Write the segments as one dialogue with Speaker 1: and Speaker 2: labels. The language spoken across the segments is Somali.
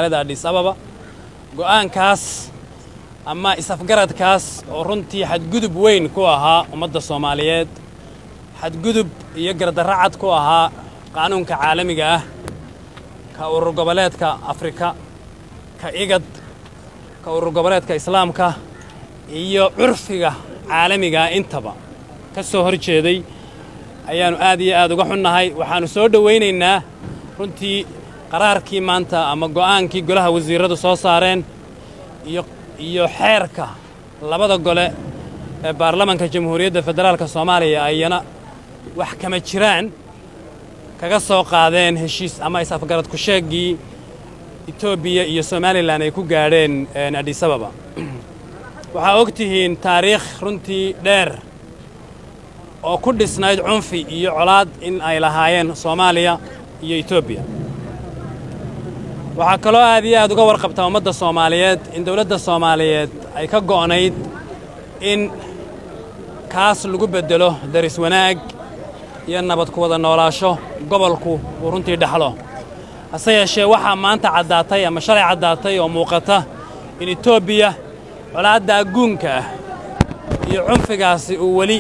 Speaker 1: Addis Ababa go'aankaas ama isafgaradkaas oo runtii xadgudub weyn ku ahaa ummadda Soomaaliyeed xadgudub iyo gardarracad ku ahaa qaanuunka caalamiga ah ka urur goboleedka Afrika ka IGAD ka urur goboleedka Islaamka iyo curfiga caalamiga intaba ka soo horjeeday ayaanu aad iyo aad uga xunnahay waxaanu soo dhaweynaynaa runtii qaraarkii maanta ama go'aankii golaha wasiiradu soo saareen iyo xeerka labada gole ee baarlamaanka Jamhuuriyadda Federaalka Soomaaliya ayana wax kama jiraan kaga soo qaadeen heshiis ama isafgarad ku sheegii Itoobiya iyo Somaliland ay ku gaadheen Addis Ababa waxa ogtihiin taariikh runtii dheer oo ku dhisnayd cunfi iyo colaad in ay lahaayeen Soomaaliya iyo Itoobiya waxaa kaloo aad iyo aad uga warqabtaa ummadda Soomaaliyeed in dawladda Soomaaliyeed ay ka go'nayd in kaas lagu bedelo daris wanaag iyo nabad ku wada noolaasho gobolku uu runtii dhaxlo hase yeeshee waxaa maanta caddaatay ama shalay caddaatay oo muuqata in Itoobiya colaadda aguunka ah iyo cunfigaasi uu weli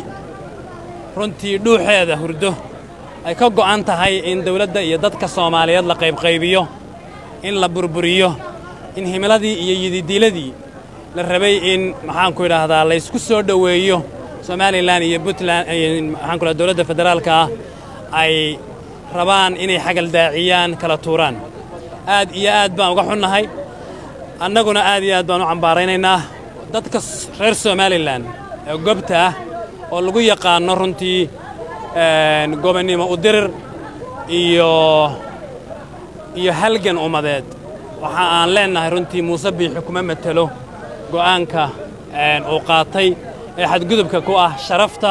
Speaker 1: runtii dhuuxeeda hurdo ay ka go'an tahay in dawladda iyo dadka Soomaaliyeed la qaybiyo in la burburiyo in himiladii iyo yididiiladii la rabay in maxaan ku yiraahdaa la isku soo dhaweeyo Somaliland iyo Puntland maxaan ku yiraahdaa dawladda federaalka ay rabaan inay xagal daaciyaan kala tuuraan aad iyo aad baan uga xunnahay annaguna aad iyo aad baan u cambaaraynaynaa dadka reer Somaliland ee goobta oo lagu yaqaan runtii gobonimo u dirir iyo halgan umadeed waxa aan leenahay runtii Muuse Biixi kuma matalo go'aanka oo qaatay ee xadgudubka ku ah sharafta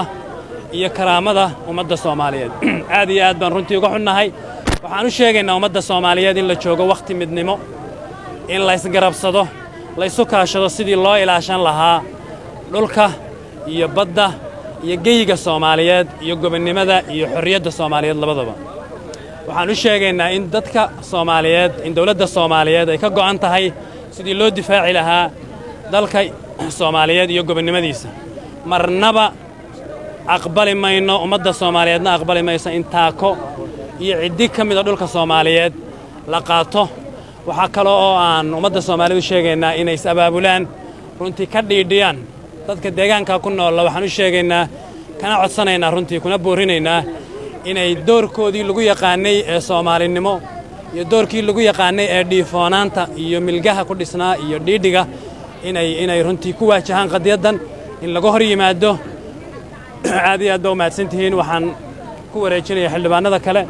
Speaker 1: iyo karaamada ummadda Soomaaliyeed aad iyo aad baan runtii uga xunnahay waxaan u sheegaynaa ummadda Soomaaliyeed in la joogo waqti midnimo in la isgarabsado la isu kaashado sidii loo ilaashan lahaa dhulka iyo badda iyo geyiga Soomaaliyeed iyo gobonnimada iyo xorriyadda Soomaaliyeed labadaba waxaan u sheegaynaa in dadka Soomaaliyeed in dawladda Soomaaliyeed ay ka go'an tahay sidii loo difaaci lahaa dalka Soomaaliyeed iyo gobonnimadiisa marnaba aqbali mayno ummadda Soomaaliyeedna aqbali mayso in taako iyo ciddi ka mid ah dhulka Soomaaliyeed la qaato waxa kale oo aan ummadda Soomaaliyeed u sheegaynaa inay is abaabulaan runtii ka dhiidhiyaan dadka deegaanka ku nool waxaan u sheegaynaa kana codsanaynaa runtii kuna boorinaynaa inay doorkoodii lagu yaqaanay ee Soomaalinimo iyo doorkii lagu yaqaanay ee dhiifoonaanta iyo milgaha ku dhisnaa iyo dhiidhiga inay runtii ku waajahaan qadiyadan in laga hor yimaado aad iyo aad u mahadsantihiin waxaan ku wareejinayaa xildhibaanada kale